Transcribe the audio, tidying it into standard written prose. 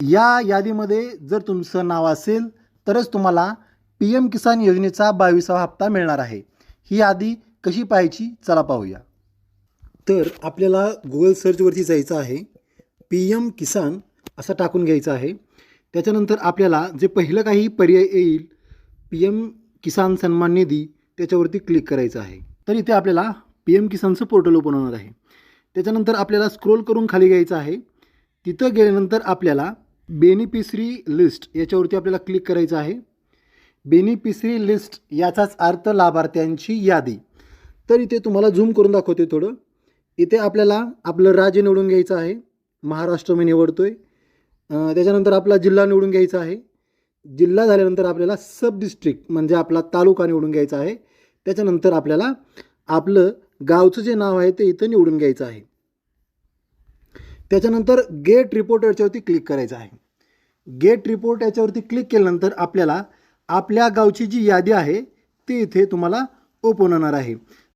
या यादीमध्ये जर तुमचं नाव असेल तरच तुम्हाला पी एम किसान योजनेचा 22वा हप्ता मिळणार आहे. ही यादी कशी पाहायची चला पाहूया. तर आपल्याला गुगल सर्चवरती जायचं आहे. पी एम किसान असं टाकून घ्यायचं आहे. त्याच्यानंतर आपल्याला जे पहिलं काही पर्याय येईल पी एम किसान सन्मान निधी त्याच्यावरती क्लिक करायचं आहे. तर इथे आपल्याला पी एम किसानचं पोर्टल ओपन होणार आहे. त्याच्यानंतर आपल्याला स्क्रोल करून खाली घ्यायचं आहे. तिथं गेल्यानंतर आपल्याला बेनिफिशरी लिस्ट याच्यावरती आपल्याला क्लिक करायचं आहे. बेनिफिशरी लिस्ट याचाच अर्थ लाभार्थ्यांची यादी. तर इथे तुम्हाला झूम करून दाखवते थोडं. इथे आपल्याला आपलं राज्य निवडून घ्यायचं आहे. महाराष्ट्र मी निवडतोय. त्याच्यानंतर आपला जिल्हा निवडून घ्यायचा आहे. जिल्हा झाल्यानंतर आपल्याला सब डिस्ट्रिक्ट म्हणजे आपला तालुका निवडून घ्यायचा आहे. त्याच्यानंतर आपल्याला आपलं गावचं जे नाव आहे ते इथं निवडून घ्यायचं आहे. त्याच्यानंतर गेट रिपोर्ट याच्यावरती क्लिक करायचं आहे. गेट रिपोर्ट याच्यावरती क्लिक केल्यानंतर आपल्याला आपल्या गावची जी यादी आहे ती इथे तुम्हाला ओपन होणार आहे.